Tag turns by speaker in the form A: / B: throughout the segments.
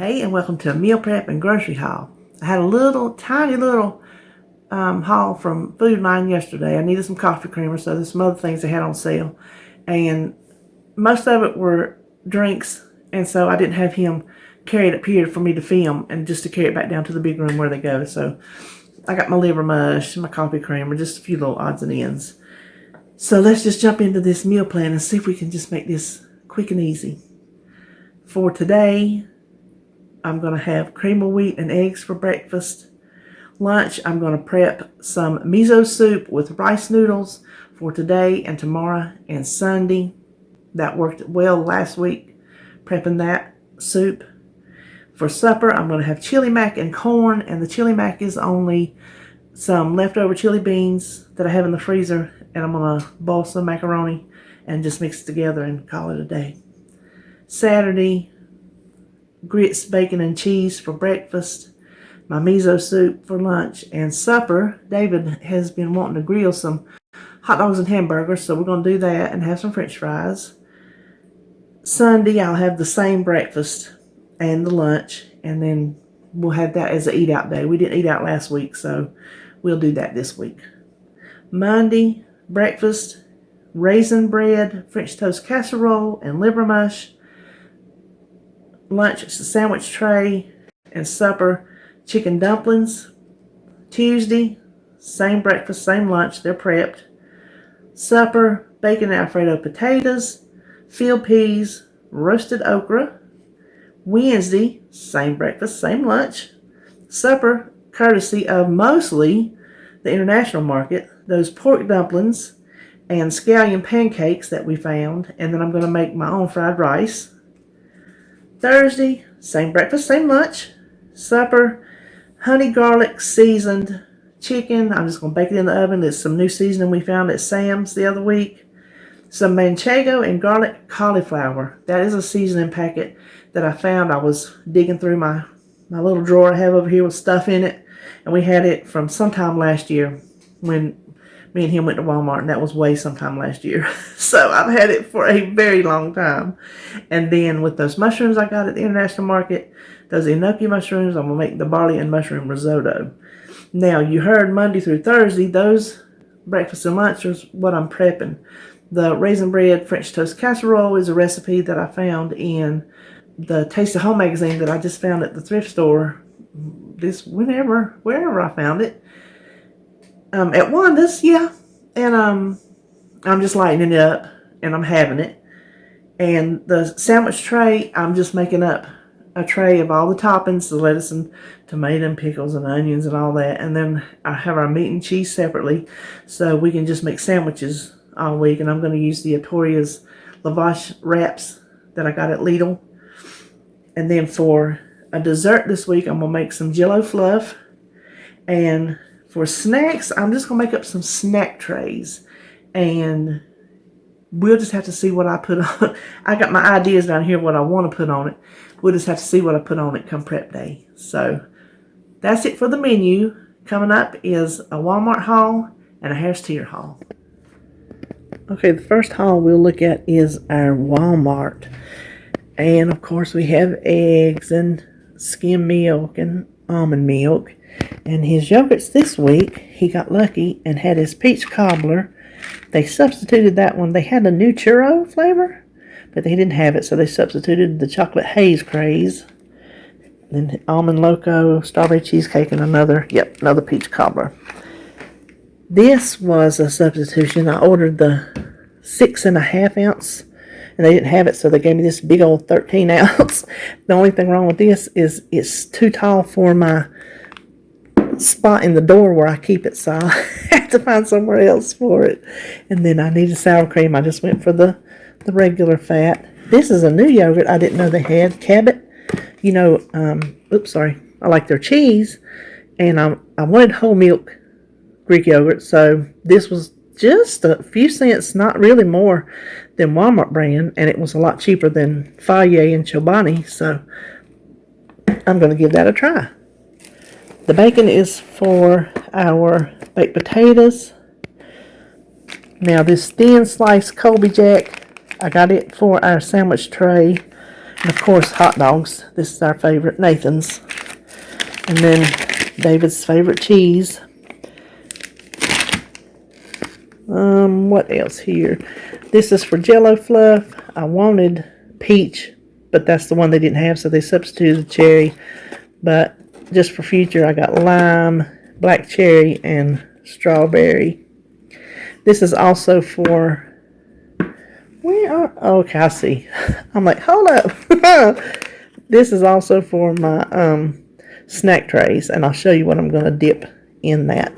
A: Hey, and welcome to a meal prep and grocery haul. I had a tiny little haul from Food Line yesterday. I needed some coffee creamer, so there's some other things they had on sale. And most of it were drinks, and so I didn't have him carry it up here for me to film and just to carry it back down to the big room where they go. So I got my liver mush, my coffee creamer, just a few little odds and ends. So let's just jump into this meal plan and see if we can just make this quick and easy. For today, I'm going to have cream of wheat and eggs for breakfast. Lunch, I'm going to prep some miso soup with rice noodles for today and tomorrow and Sunday. That worked well last week, prepping that soup. For supper, I'm going to have chili mac and corn, and the chili mac is only some leftover chili beans that I have in the freezer, and I'm going to boil some macaroni and just mix it together and call it a day. Saturday, grits, bacon, and cheese for breakfast, my miso soup for lunch, and supper, David has been wanting to grill some hot dogs and hamburgers, so we're going to do that and have some french fries. Sunday, I'll have the same breakfast and the lunch, and then we'll have that as an eat-out day. We didn't eat out last week, so we'll do that this week. Monday, breakfast, raisin bread, French toast casserole, and liver mush. Lunch, sandwich tray, and supper, chicken dumplings. Tuesday, same breakfast, same lunch, they're prepped. Supper, bacon Alfredo potatoes, field peas, roasted okra. Wednesday, same breakfast, same lunch. Supper, courtesy of mostly the international market, those pork dumplings and scallion pancakes that we found, and then I'm going to make my own fried rice. Thursday, same breakfast, same lunch. Supper, honey garlic seasoned chicken. I'm just going to bake it in the oven. There's some new seasoning we found at Sam's the other week. Some manchego and garlic cauliflower. That is a seasoning packet that I found. I was digging through my little drawer I have over here with stuff in it. And we had it from sometime last year when me and him went to Walmart, and that was way sometime last year. So I've had it for a very long time. And then with those mushrooms I got at the international market, those enoki mushrooms, I'm going to make the barley and mushroom risotto. Now, you heard Monday through Thursday, those breakfast and lunch is what I'm prepping. The raisin bread French toast casserole is a recipe that I found in the Taste of Home magazine that I just found at the thrift store wherever I found it. At Wanda's, yeah. And I'm just lightening it up, and I'm having it. And the sandwich tray, I'm just making up a tray of all the toppings, the lettuce and tomato and pickles and onions and all that. And then I have our meat and cheese separately, so we can just make sandwiches all week. And I'm going to use the Artorias lavash wraps that I got at Lidl. And then for a dessert this week, I'm going to make some Jell-O fluff. And for snacks, I'm just going to make up some snack trays. And we'll just have to see what I put on. I got my ideas down here, what I want to put on it. We'll just have to see what I put on it come prep day. So that's it for the menu. Coming up is a Walmart haul and a Harris Teeter haul. Okay, the first haul we'll look at is our Walmart. And of course we have eggs and skim milk and almond milk. And his yogurts this week, he got lucky and had his peach cobbler. They substituted that one. They had a new churro flavor, but they didn't have it, so they substituted the chocolate haze craze. Then almond loco, strawberry cheesecake, and another peach cobbler. This was a substitution. I ordered the 6.5 ounce, and they didn't have it, so they gave me this big old 13 ounce. The only thing wrong with this is it's too tall for my spot in the door where I keep it, so I have to find somewhere else for it. And then I needed sour cream. I just went for the regular fat. This is a new yogurt I didn't know they had. Cabot. I like their cheese. And I wanted whole milk Greek yogurt, so this was just a few cents, not really more than Walmart brand, and it was a lot cheaper than Fage and Chobani, so I'm going to give that a try. The bacon is for our baked potatoes. Now this thin sliced Colby Jack, I got it for our sandwich tray. And of course, hot dogs. This is our favorite, Nathan's. And then David's favorite cheese. What else here? This is for Jell-O fluff. I wanted peach, but that's the one they didn't have, so they substituted cherry. But just for future, I got lime, black cherry, and strawberry. This is also for... okay, I see. I'm like, hold up. This is also for my snack trays, and I'll show you what I'm going to dip in that.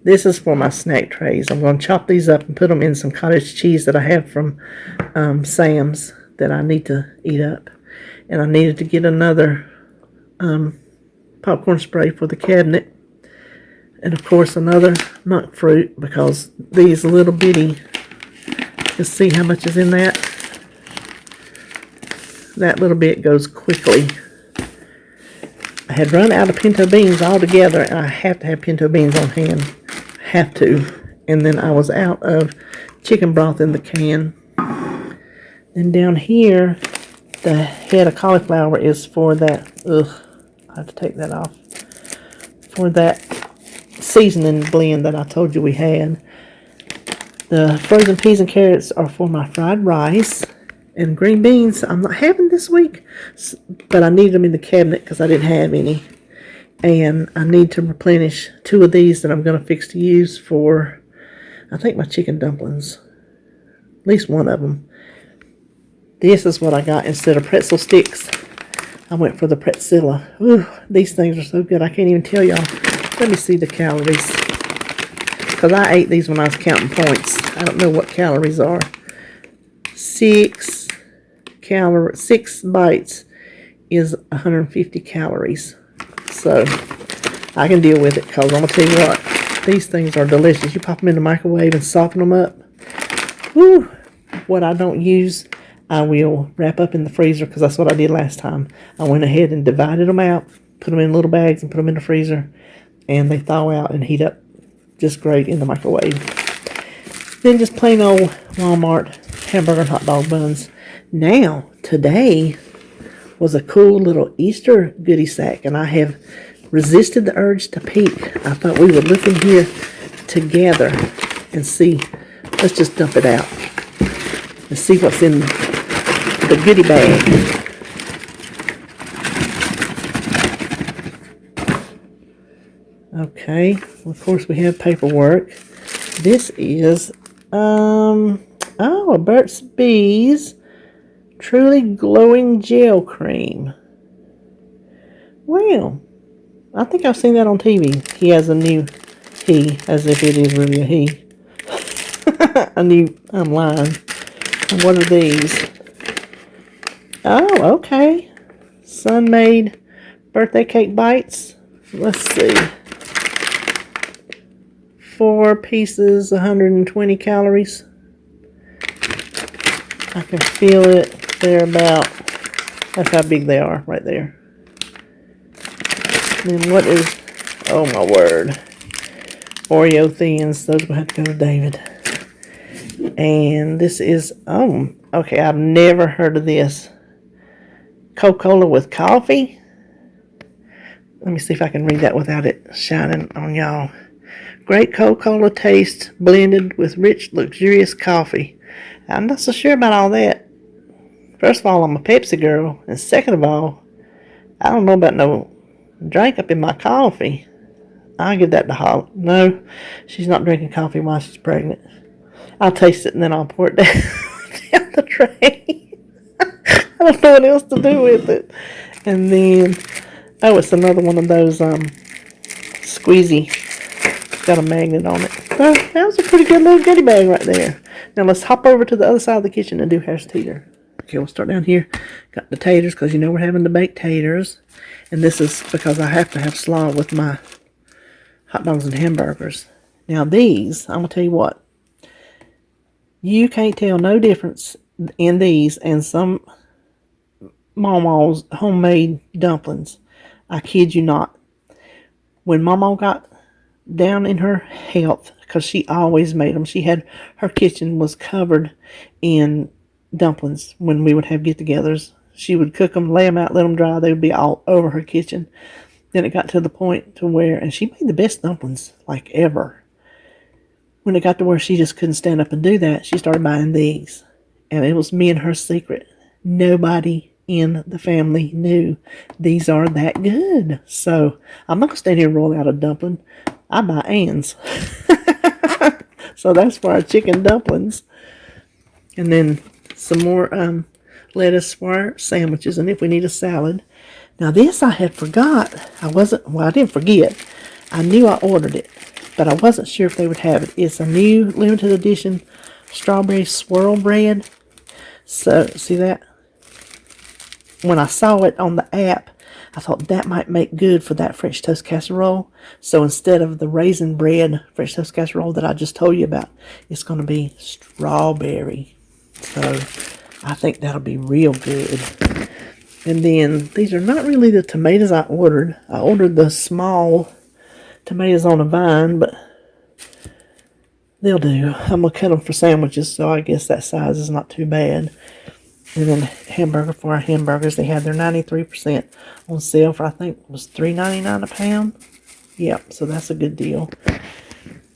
A: This is for my snack trays. I'm going to chop these up and put them in some cottage cheese that I have from Sam's that I need to eat up. And I needed to get another popcorn spray for the cabinet. And of course another monk fruit, because these little bitty, you see how much is in that? That little bit goes quickly. I had run out of pinto beans altogether, and I have to have pinto beans on hand. Have to. And then I was out of chicken broth in the can. Then down here, the head of cauliflower is for that, I have to take that off, for that seasoning blend that I told you we had. The frozen peas and carrots are for my fried rice. And green beans, I'm not having this week, but I need them in the cabinet because I didn't have any. And I need to replenish 2 of these that I'm going to fix to use for, I think, my chicken dumplings. At least one of them. This is what I got instead of pretzel sticks. I went for the Pretzilla. Ooh, these things are so good. I can't even tell y'all. Let me see the calories. Because I ate these when I was counting points. I don't know what calories are. 6 bites is 150 calories. So I can deal with it, because I'm going to tell you what, these things are delicious. You pop them in the microwave and soften them up. Woo! What I don't use, I will wrap up in the freezer, because that's what I did last time. I went ahead and divided them out, put them in little bags and put them in the freezer, and they thaw out and heat up just great in the microwave. Then just plain old Walmart hamburger and hot dog buns. Now, today was a cool little Easter goodie sack, and I have resisted the urge to peek. I thought we would look in here together and see. Let's just dump it out and see what's in the goodie bag. Okay, of course we have paperwork. This is a Burt's Bees Truly Glowing Gel Cream. Well, I think I've seen that on TV. He has a new he, as if it is really a he. A new line. And what are these? Oh, okay. Sun-made birthday cake bites. Let's see. 4 pieces, 120 calories. I can feel it. They're about, that's how big they are right there. Then what is, oh my word, Oreo Thins. Those will have to go to David. And this is, okay, I've never heard of this. Coca-Cola with coffee. Let me see if I can read that without it shining on y'all. Great Coca-Cola taste blended with rich, luxurious coffee. I'm not so sure about all that. First of all, I'm a Pepsi girl. And second of all, I don't know about no drink up in my coffee. I'll give that to Holly. No, she's not drinking coffee while she's pregnant. I'll taste it and then I'll pour it down the tray. I don't know what else to do with it. And then, oh, it's another one of those squeezy. Got a magnet on it. Well, that was a pretty good little goodie bag right there. Now let's hop over to the other side of the kitchen and do hash Teeter. Okay, we'll start down here. Got the taters, because you know we're having the baked taters. And this is because I have to have slaw with my hot dogs and hamburgers. Now these, I'm going to tell you what. You can't tell no difference in these and some Mama's homemade dumplings. I kid you not. When Mama got down in her health, because she always made them, her kitchen was covered in dumplings when we would have get-togethers. she would cook them, lay them out, let them dry. They would be all over her kitchen. Then it got to the point to where, and she made the best dumplings, like, ever. When it got to where she just couldn't stand up and do that, she started buying these. And it was me and her secret. Nobody in the family knew these are that good. So I'm not going to stand here and roll out a dumpling. I buy Ann's. So that's for our chicken dumplings. And then some more lettuce for our sandwiches. And if we need a salad. Now this I had forgot. I didn't forget. I knew I ordered it, but I wasn't sure if they would have it. It's a new limited edition strawberry swirl bread. So, see that? When I saw it on the app, I thought that might make good for that French toast casserole. So instead of the raisin bread French toast casserole that I just told you about, it's going to be strawberry. So I think that'll be real good. And then these are not really the tomatoes I ordered. I ordered the small tomatoes on a vine, but they'll do. I'm going to cut them for sandwiches, so I guess that size is not too bad. And then hamburger for our hamburgers. They had their 93% on sale for, I think, it was $3.99 a pound. Yep, so that's a good deal.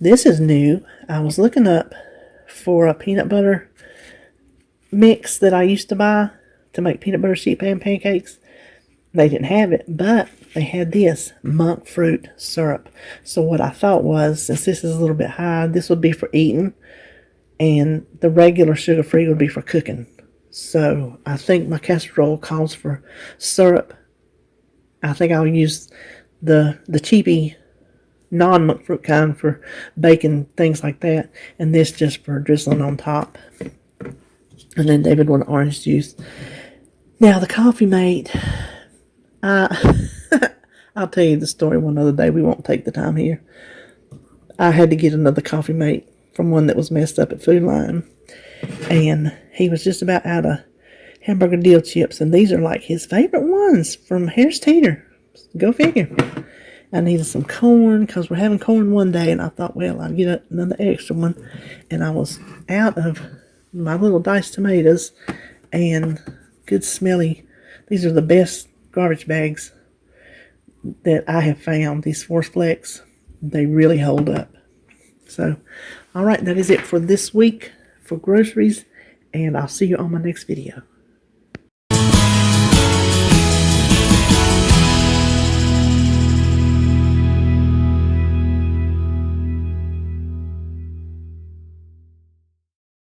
A: This is new. I was looking up for a peanut butter mix that I used to buy to make peanut butter sheet pan pancakes. They didn't have it, but they had this monk fruit syrup. So what I thought was, since this is a little bit high, this would be for eating, and the regular sugar-free would be for cooking. So I think my casserole calls for syrup. I think I'll use the cheapy non-monk fruit kind for baking, things like that, and this just for drizzling on top. And then David wanted orange juice. Now the coffee mate, I'll tell you the story one other day. We won't take the time here. I had to get another coffee mate from one that was messed up at Food Line. And he was just about out of hamburger deal chips. And these are like his favorite ones from Harris Teeter. Go figure. I needed some corn because we're having corn one day. And I thought, well, I'll get another extra one. And I was out of my little diced tomatoes. And good smelly. These are the best garbage bags that I have found. These Force Flex. They really hold up. So, all right, that is it for this week for groceries, and I'll see you on my next video.